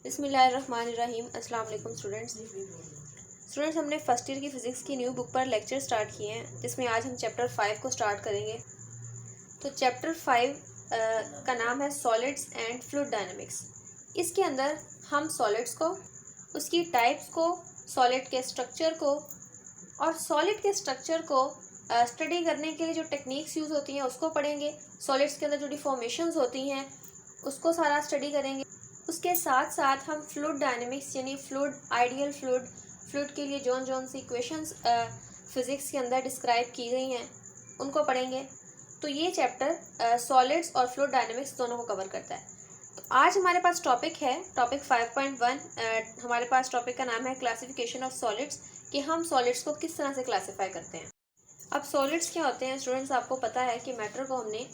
बिस्मिल्लाहिर्रहमानिर्रहीम। अस्सलाम वालेकुम स्टूडेंट्स, हमने फर्स्ट ईयर की फ़िज़िक्स की न्यू बुक पर लेक्चर स्टार्ट किए हैं, जिसमें आज हम चैप्टर 5 को स्टार्ट करेंगे। तो चैप्टर 5 का नाम है सॉलिड्स एंड फ्लूइड डायनामिक्स। इसके अंदर हम सॉलिड्स को, उसकी टाइप्स को, सॉलिड के स्ट्रक्चर को और सॉलिड के स्ट्रक्चर को स्टडी करने के लिए जो टेक्निक्स यूज़ होती हैं उसको पढ़ेंगे। सॉलिड्स के अंदर जो डिफॉर्मेशंस होती हैं उसको सारा स्टडी करेंगे। उसके साथ साथ हम फ्लूइड डायनेमिक्स यानी फ्लूइड, आइडियल फ्लूइड के लिए जौन सी इक्वेशंस फिज़िक्स के अंदर डिस्क्राइब की गई हैं उनको पढ़ेंगे। तो ये चैप्टर सॉलिड्स और फ्लूइड डायनेमिक्स दोनों को कवर करता है। तो आज हमारे पास टॉपिक है टॉपिक 5.1। हमारे पास टॉपिक का नाम है क्लासिफिकेशन ऑफ सॉलिड्स, कि हम सॉलिड्स को किस तरह से क्लासीफाई करते हैं। अब सॉलिड्स क्या होते हैं स्टूडेंट्स, आपको पता है कि मैटर को हमने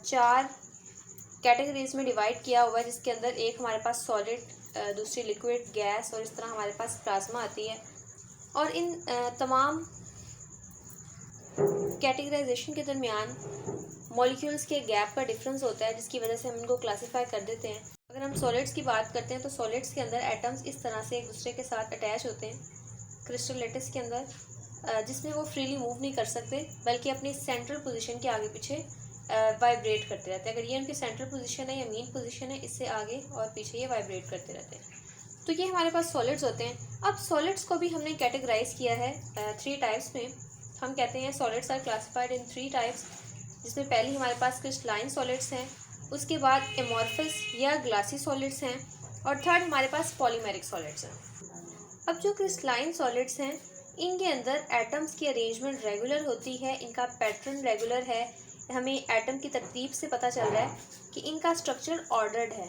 4 कैटेगरीज में डिवाइड किया हुआ है, जिसके अंदर एक हमारे पास सॉलिड, दूसरी लिक्विड, गैस और इस तरह हमारे पास प्लाज्मा आती है। और इन तमाम कैटेगराइजेशन के दरमियान मॉलिक्यूल्स के गैप का डिफरेंस होता है, जिसकी वजह से हम इनको क्लासीफाई कर देते हैं। अगर हम सॉलिड्स की बात करते हैं तो सॉलिड्स के अंदर एटम्स इस तरह से एक दूसरे के साथ अटैच होते हैं क्रिस्टल लैटिस के अंदर, जिसमें वो फ्रीली मूव नहीं कर सकते, बल्कि अपनी सेंट्रल पोजीशन के आगे पीछे वाइब्रेट करते रहते हैं। अगर ये उनकी सेंट्रल पोजीशन है या मेन पोजीशन है, इससे आगे और पीछे ये वाइब्रेट करते रहते हैं। तो ये हमारे पास सॉलिड्स होते हैं। अब सॉलिड्स को भी हमने कैटेगराइज किया है 3 टाइप्स में। हम कहते हैं solids are classified in 3 types, जिसमें पहली हमारे पास क्रिस्टलाइन सॉलिड्स हैं, उसके बाद एमॉर्फस या ग्लासी सॉलिड्स हैं, और थर्ड हमारे पास पॉलीमेरिक सॉलिड्स हैं। अब जो क्रिस्टलाइन सॉलिड्स हैं, इनके अंदर एटम्स की अरेंजमेंट रेगुलर होती है, इनका पैटर्न रेगुलर है। हमें एटम की तरतीब से पता चल रहा है कि इनका स्ट्रक्चर ऑर्डर्ड है।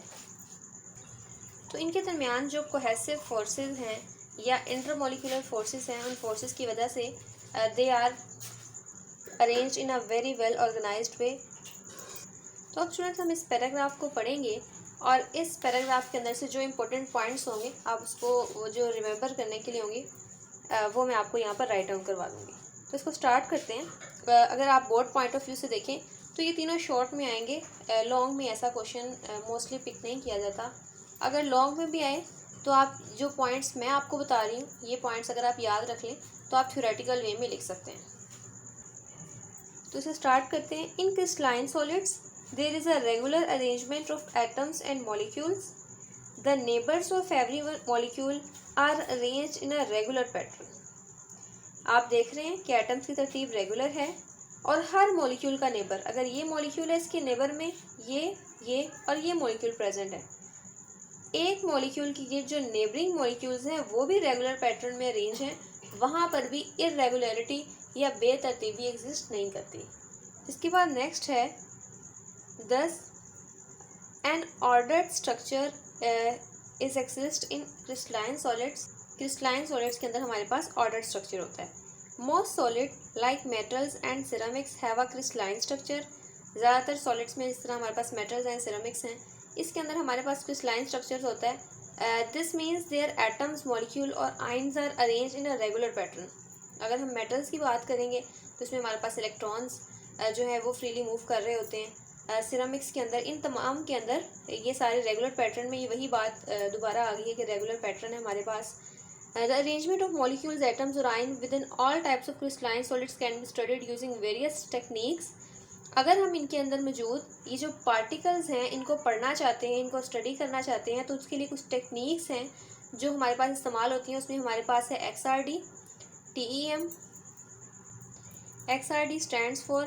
तो इनके दरमियान जो कोहेसिव फोर्सेस हैं या इंटरमोलिकुलर फोर्सेस हैं, उन फोर्सेस की वजह से they are arranged in a very well organized way. तो अब स्टूडेंट्स हम इस पैराग्राफ को पढ़ेंगे और इस पैराग्राफ के अंदर से जो इम्पोर्टेंट पॉइंट्स होंगे, आप उसको वो जो रिमेंबर करने के लिए होंगे वो मैं आपको यहाँ पर राइट डाउन करवा दूँगी। तो इसको स्टार्ट करते हैं। अगर आप बोर्ड पॉइंट ऑफ व्यू से देखें तो ये तीनों शॉर्ट में आएंगे। लॉन्ग में ऐसा क्वेश्चन मोस्टली पिक नहीं किया जाता। अगर लॉन्ग में भी आए तो आप जो पॉइंट्स मैं आपको बता रही हूँ, ये पॉइंट्स अगर आप याद रख लें तो आप थ्योरेटिकल वे में लिख सकते हैं। तो इसे स्टार्ट करते हैं। In crystalline solids there is a regular arrangement of atoms and molecules. The neighbours of every molecule are arranged in a regular pattern. आप देख रहे हैं कि एटम्स की तरतीब रेगुलर है और हर मॉलिक्यूल का नेबर, अगर ये मॉलिक्यूल है इसके नेबर में ये और ये मॉलिक्यूल प्रेजेंट है। एक मॉलिक्यूल की ये जो नेबरिंग मॉलिक्यूल्स हैं वो भी रेगुलर पैटर्न में अरेंज हैं, वहाँ पर भी इरेगुलरिटी या बेतरतीबी एग्जिस्ट नहीं करती। इसके बाद नेक्स्ट है दस N ordered structure is exist in crystalline solids. Crystalline solids के अंदर हमारे पास ऑर्डर्ड स्ट्रक्चर होता है। Most solid like metals and ceramics have a crystalline structure. ज़्यादातर सॉलिड्स में जिस तरह हमारे पास मेटल्स एंड सिरामिक्स हैं, इसके अंदर हमारे पास क्रिस्टलाइन स्ट्रक्चर होता है। This means there atoms, molecule और ions are arrange in a regular pattern. अगर हम मेटल्स की बात करेंगे तो इसमें हमारे पास इलेक्ट्रॉन्स जो है वो फ्रीली मूव कर रहे होते हैं। सिरामिक्स के अंदर, इन तमाम के अंदर ये सारे रेगुलर पैटर्न में, ये वही बात दोबारा आ गई है कि रेगुलर पैटर्न है हमारे पास। The arrangement of molecules, atoms or ions within all types of crystalline solids can be studied using various techniques. अगर हम इनके अंदर मौजूद ये जो पार्टिकल्स हैं इनको पढ़ना चाहते हैं, इनको स्टडी करना चाहते हैं, तो उसके लिए कुछ टेक्निक्स हैं जो हमारे पास इस्तेमाल होती हैं। उसमें हमारे पास है XRD, TEM। XRD stands for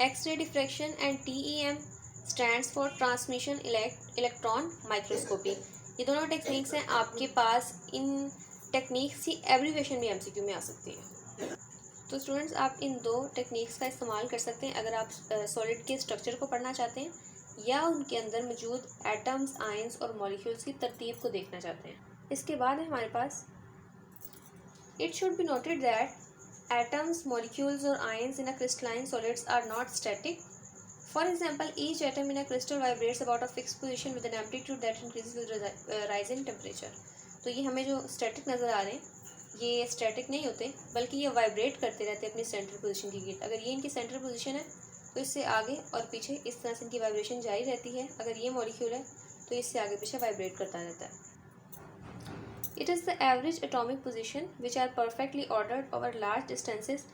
X-ray diffraction and TEM stands for transmission electron microscopy। ये दोनों टेक्निक्स हैं। आपके पास इन टेक्निक्स की एब्रीवेशन भी MCQ में आ सकती है। तो स्टूडेंट्स, आप इन 2 टेक्निक्स का इस्तेमाल कर सकते हैं अगर आप सॉलिड के स्ट्रक्चर को पढ़ना चाहते हैं या उनके अंदर मौजूद एटम्स, आयंस और मॉलिक्यूल्स की तरतीब को देखना चाहते हैं। इसके बाद है हमारे पास it should be noted that atoms, molecules और ions in a crystalline solids are not static. For example, each atom in a crystal vibrates about a fix position with an amplitude that increases with rising temperature. तो ये हमें जो static नज़र आ रहे हैं, ये static नहीं होते, बल्कि ये वाइब्रेट करते रहते हैं अपनी सेंट्रल पोजीशन की गिर्द। अगर ये इनकी सेंट्रल पोजीशन है तो इससे आगे और पीछे इस तरह से इनकी वाइब्रेशन जारी रहती है। अगर ये मॉलिक्यूल है तो तो इससे आगे पीछे वाइब्रेट करता रहता है। It is the average atomic position which are perfectly ordered over large distances.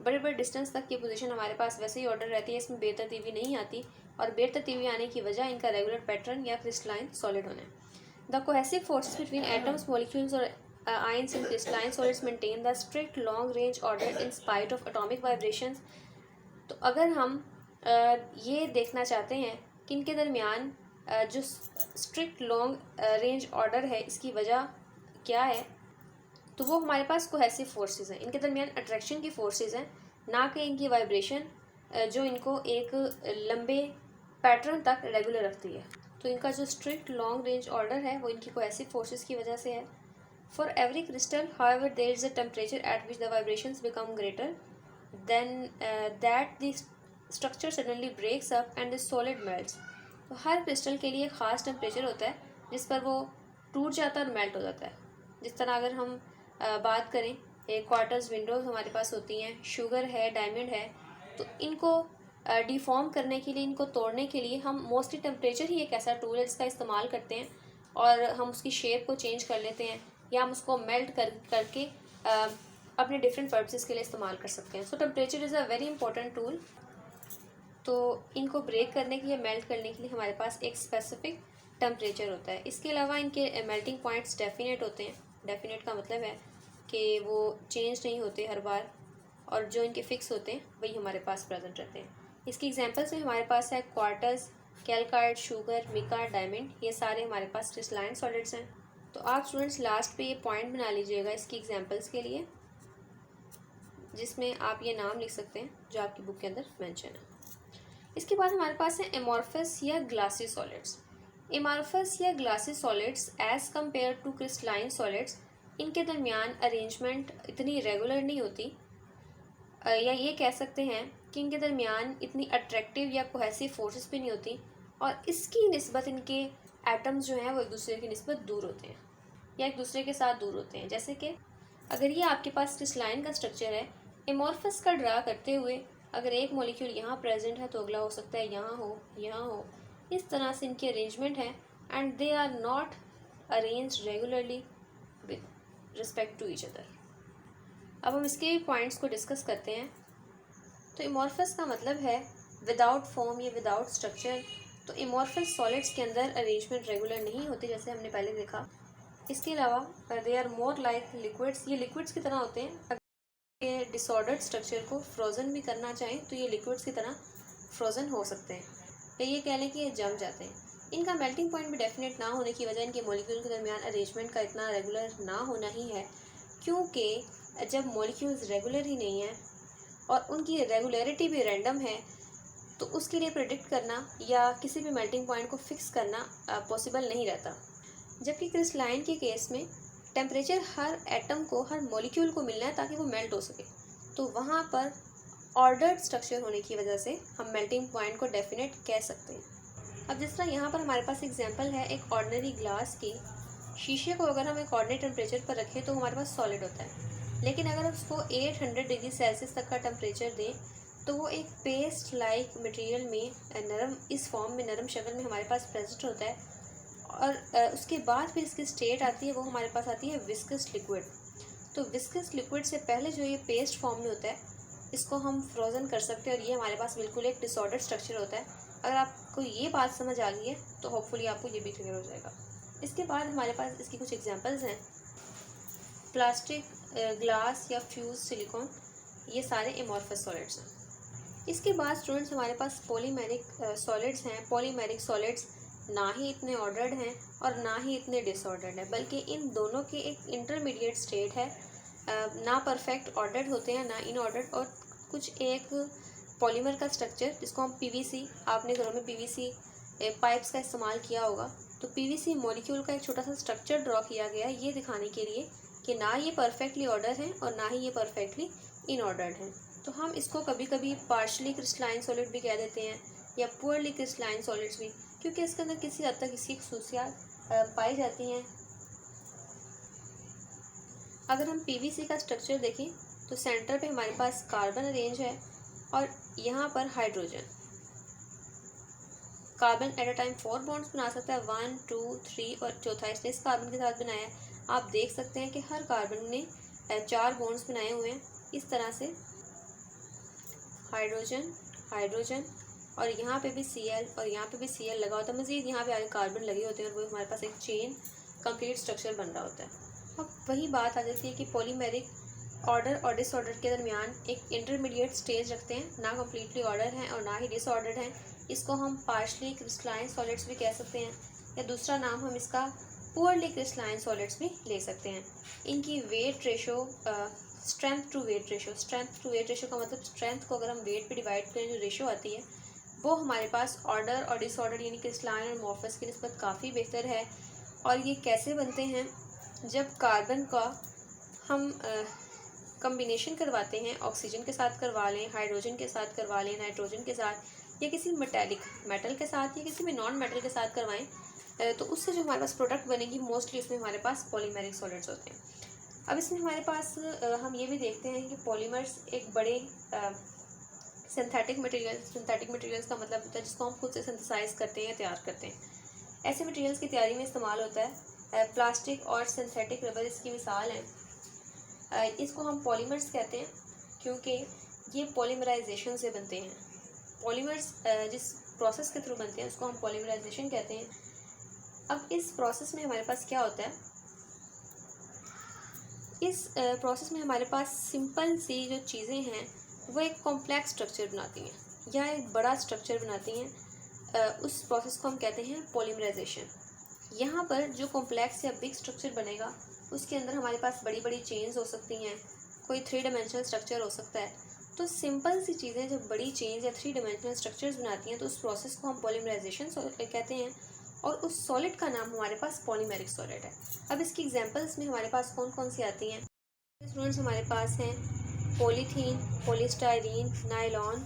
बड़े बड़े डिस्टेंस तक की पोजीशन हमारे पास वैसे ही ऑर्डर रहती है, इसमें बेतरतीबी नहीं आती, और बेतरतीबी आने की वजह इनका रेगुलर पैटर्न या क्रिस्टलाइन सॉलिड होना है। The cohesive forces between atoms, molecules और ions in crystalline solids maintain the strict long range order in spite of atomic vibrations। तो अगर हम ये देखना चाहते हैं कि इनके दरमियान जो स्ट्रिक्ट लॉन्ग रेंज ऑर्डर है इसकी वजह क्या है, तो वो हमारे पास कोहेसिव फोर्सेस हैं। इनके दरमियान अट्रैक्शन की फोर्सेस हैं, ना कि इनकी वाइब्रेशन जो इनको एक लंबे पैटर्न तक रेगुलर रखती है। तो इनका जो स्ट्रिक्ट लॉन्ग रेंज ऑर्डर है वो इनकी कोहेसिव फोर्सेस की वजह से है। For every crystal, however, there is a temperature at which the vibrations become greater than that the structure suddenly breaks up and the solid melts। तो हर crystal के लिए ख़ास टेम्परेचर होता है जिस पर वो टूट जाता है और मेल्ट हो जाता है। जिस तरह अगर हम बात करें, एक क्वार्टर्स विंडोज़ हमारे पास होती हैं, शुगर है, डायमंड है, तो इनको डिफॉर्म करने के लिए, इनको तोड़ने के लिए हम मोस्टली टेम्परेचर ही एक ऐसा टूल है जिसका इस्तेमाल करते हैं, और हम उसकी शेप को चेंज कर लेते हैं या हम उसको मेल्ट करके अपने डिफरेंट पर्पसेस के लिए इस्तेमाल कर सकते हैं। सो temperature is a very important tool. तो इनको ब्रेक करने के लिए, मेल्ट करने के लिए हमारे पास एक स्पेसिफिक टेम्परेचर होता है। इसके अलावा इनके मेल्टिंग पॉइंट्स डेफिनेट होते हैं। डेफिनेट का मतलब है कि वो चेंज नहीं होते हर बार, और जो इनके फिक्स होते हैं वही हमारे पास प्रेजेंट रहते हैं। इसकी एग्जांपल्स में हमारे पास है क्वार्टर्स, कैलकाइट, शुगर, मिका, डायमंड, ये सारे हमारे पास क्रिस्टलाइन सॉलिड्स हैं। तो आप स्टूडेंट्स लास्ट पे ये पॉइंट बना लीजिएगा इसकी एग्जांपल्स के लिए, जिसमें आप ये नाम लिख सकते हैं जो आपकी बुक के अंदर मेंशन है। इसके बाद हमारे पास है एमॉर्फस या ग्लासी सॉलिड्स। एमॉर्फस या glassy solids as compare to crystalline solids, इनके दरमियान अरेंजमेंट इतनी रेगुलर नहीं होती, या ये कह सकते हैं कि इनके दरमियान इतनी अट्रैक्टिव या कोहेसिव फोर्सेस भी नहीं होती, और इसकी निस्बत इनके एटम्स जो हैं वो एक दूसरे की निस्बत दूर होते हैं या एक दूसरे के साथ दूर होते हैं। जैसे कि अगर ये आपके पास क्रिस्टलाइन का स्ट्रक्चर है, एमॉर्फस का ड्रा करते हुए अगर एक मॉलिक्यूल यहाँ प्रेजेंट है तो अगला हो सकता है यहाँ हो, यहाँ हो। इस तरह से इनकी अरेंजमेंट है, and they are not arranged regularly with respect to each other. अब हम इसके पॉइंट्स को डिस्कस करते हैं। तो एमॉर्फस का मतलब है विदाउट फॉर्म या विदाउट स्ट्रक्चर। तो एमॉर्फस सॉलिड्स के अंदर अरेंजमेंट रेगुलर नहीं होती, जैसे हमने पहले देखा। इसके अलावा they are more like liquids, ये लिक्विड्स की तरह होते हैं। अगर ये डिसऑर्डर्ड स्ट्रक्चर को फ्रोज़न भी करना चाहें तो ये लिक्विड्स की तरह फ्रोज़न हो सकते हैं, या ये कह लें कि ये जम जाते हैं। इनका मेल्टिंग पॉइंट भी डेफिनेट ना होने की वजह इनके मॉलिक्यूल के दरमियान अरेंजमेंट का इतना रेगुलर ना होना ही है, क्योंकि जब मॉलिक्यूल्स रेगुलर ही नहीं हैं और उनकी रेगुलरिटी भी रैंडम है, तो उसके लिए प्रेडिक्ट करना या किसी भी मेल्टिंग पॉइंट को फिक्स करना पॉसिबल नहीं रहता। जबकि क्रिस्टलाइन के केस में टेम्परेचर हर एटम को, हर मॉलिक्यूल को मिलना है ताकि वो मेल्ट हो सके, तो वहाँ पर ऑर्डर्ड स्ट्रक्चर होने की वजह से हम मेल्टिंग पॉइंट को डेफिनेट कह सकते हैं। अब जिस तरह यहाँ पर हमारे पास एग्जांपल है एक ऑर्डिनरी ग्लास की। शीशे को अगर हम एक ऑर्डिनरी टेम्परेचर पर रखें तो हमारे पास सॉलिड होता है, लेकिन अगर उसको 800 डिग्री सेल्सियस तक का टेम्परेचर दें तो वो एक पेस्ट लाइक मटेरियल में नरम, इस फॉर्म में, नरम शक्ल में हमारे पास प्रेजेंट होता है। और उसके बाद फिर इसकी स्टेट आती है, वो हमारे पास आती है विस्कस लिक्विड। तो विस्कस लिक्विड से पहले जो ये पेस्ट फॉर्म में होता है, इसको हम फ्रोज़न कर सकते हैं, और ये हमारे पास बिल्कुल एक डिसऑर्डर्ड स्ट्रक्चर होता है। अगर आपको ये बात समझ आ गई है तो होपफुली आपको ये भी क्लियर हो जाएगा। इसके बाद हमारे पास इसकी कुछ एग्जांपल्स हैं। प्लास्टिक, ग्लास या फ्यूज, सिलिकॉन, ये सारे एमॉर्फस सॉलिड्स हैं। इसके बाद स्टूडेंट्स हमारे पास पॉलीमेरिक सॉलिड्स हैं। पॉलीमेरिक सॉलिड्स ना ही इतने ऑर्डर्ड हैं और ना ही इतने डिसऑर्डर्ड हैं, बल्कि इन दोनों के एक इंटरमीडिएट स्टेट है। ना परफेक्ट ऑर्डर्ड होते हैं, ना इनऑर्डर्ड, और कुछ एक पॉलीमर का स्ट्रक्चर जिसको हम पीवीसी, आपने घरों में पीवीसी पाइप्स का इस्तेमाल किया होगा, तो पीवीसी मॉलिक्यूल का एक छोटा सा स्ट्रक्चर ड्रॉ किया गया है ये दिखाने के लिए कि ना ये परफेक्टली ऑर्डर हैं और ना ही ये परफेक्टली इनऑर्डर्ड हैं। तो हम इसको कभी कभी पार्शली क्रिस्टलाइन सॉलिड भी कह देते हैं या पुअरली क्रिस्टलाइन सॉलिड्स भी, क्योंकि इसके अंदर किसी हद तक इसकी खसूसियात पाई जाती हैं। अगर हम पीवीसी का स्ट्रक्चर देखें तो सेंटर पे हमारे पास कार्बन अरेंज है और यहाँ पर hydrogen. Carbon at a time 4 bonds बना सकता है, 1 2 3 और चौथा इसने इस कार्बन के साथ बनाया है। आप देख सकते हैं कि हर कार्बन ने 4 बॉन्ड्स बनाए हुए हैं इस तरह से, हाइड्रोजन हाइड्रोजन, और यहाँ पे भी Cl और यहाँ पे भी Cl लगा होता है। मज़ीद यहाँ पे आगे कार्बन लगे होते हैं और वो हमारे पास एक चेन कंप्लीट स्ट्रक्चर बन रहा होता है। अब वही बात आ जाती है कि पॉलीमेरिक ऑर्डर और डिसऑर्डर के दरमियान एक इंटरमीडिएट स्टेज रखते हैं, ना कम्प्लीटली ऑर्डर हैं और ना ही डिसऑर्डर हैं। इसको हम पार्शली क्रिस्टलाइन सॉलिड्स भी कह सकते हैं, या दूसरा नाम हम इसका पुअरली क्रिस्टलाइन सॉलिड्स भी ले सकते हैं। इनकी weight ratio, strength to weight ratio का मतलब स्ट्रेंथ को अगर हम वेट पे डिवाइड करें जो रेशो आती है वो हमारे पास ऑर्डर और डिसऑर्डर यानी क्रिस्टलाइन और अमॉर्फस की निस्बत काफ़ी बेहतर है। और ये कैसे बनते हैं, जब कार्बन का हम कम्बिनेशन करवाते हैं, ऑक्सीजन के साथ करवा लें, हाइड्रोजन के साथ करवा लें, नाइट्रोजन के साथ, या किसी मेटल के साथ या किसी भी नॉन मेटल के साथ करवाएं, तो उससे जो हमारे पास प्रोडक्ट बनेगी मोस्टली उसमें हमारे पास पॉलीमेरिक सॉलिड्स होते हैं। अब इसमें हमारे पास हम ये भी देखते हैं कि पॉलीमर्स एक बड़े सिंथेटिक मटेरियल्स का मतलब होता है जिसको हम खुद से सिंथेसाइज करते हैं या तैयार करते हैं। ऐसे मटेरियल्स की तैयारी में इस्तेमाल होता है प्लास्टिक और सिंथेटिक रबर इसकी मिसाल है। इसको हम पॉलीमर्स कहते हैं क्योंकि ये पॉलीमराइजेशन से बनते हैं। पॉलीमर्स जिस प्रोसेस के थ्रू बनते हैं उसको हम पॉलीमराइजेशन कहते हैं। अब इस प्रोसेस में हमारे पास क्या होता है, इस प्रोसेस में हमारे पास सिंपल सी जो चीज़ें हैं वो एक कॉम्प्लेक्स स्ट्रक्चर बनाती हैं या एक बड़ा स्ट्रक्चर बनाती हैं। उस प्रोसेस को हम कहते हैं पॉलीमराइजेशन। यहाँ पर जो कॉम्प्लेक्स या बिग स्ट्रक्चर बनेगा उसके अंदर हमारे पास बड़ी बड़ी चेन्स हो सकती हैं, कोई 3 डायमेंशनल स्ट्रक्चर हो सकता है। तो सिंपल सी चीज़ें जब बड़ी चेन्स या 3 डायमेंशनल स्ट्रक्चर्स बनाती हैं तो उस प्रोसेस को हम पॉलीमराइजेशन कहते हैं, और उस सॉलिड का नाम हमारे पास पॉलीमेरिक सॉलिड है। अब इसकी एग्जांपल्स में हमारे पास कौन कौन सी आती हैं स्टूडेंट्स, हमारे पास हैं पॉलीथीन, पॉलीस्टाइरीन, नायलॉन,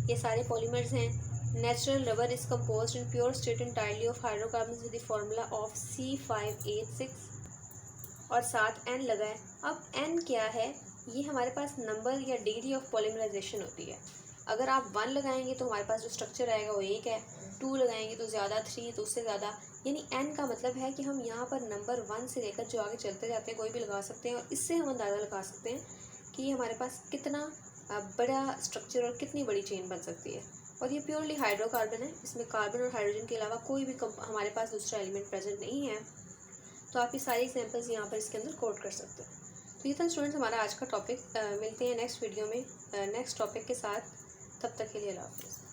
ये सारे पॉलीमर्स हैं। Natural rubber is composed in pure state entirely of hydrocarbon with the formula of C5H6 और साथ N लगा है। अब N क्या है, ये हमारे पास नंबर या डिग्री ऑफ पॉलीमराइजेशन होती है। अगर आप 1 लगाएंगे तो हमारे पास जो स्ट्रक्चर आएगा वो 1 है, 2 लगाएंगे तो ज़्यादा, 3 तो उससे ज़्यादा, यानी N का मतलब है कि हम यहाँ पर नंबर 1 से लेकर जो आगे चलते जाते हैं कोई भी लगा सकते हैं, और इससे हम अंदाज़ा लगा सकते हैं कि ये हमारे पास कितना बड़ा स्ट्रक्चर और कितनी बड़ी चेन बन सकती है। और ये प्योरली हाइड्रोकार्बन है, इसमें कार्बन और हाइड्रोजन के अलावा कोई भी हमारे पास दूसरा एलिमेंट प्रेजेंट नहीं है। तो आप ये सारी एग्जांपल्स यहाँ पर इसके अंदर कोट कर सकते हैं। तो ये था स्टूडेंट्स हमारा आज का टॉपिक। मिलते हैं नेक्स्ट वीडियो में नेक्स्ट टॉपिक के साथ। तब तक के लिए अल्लाह हाफ़िज़।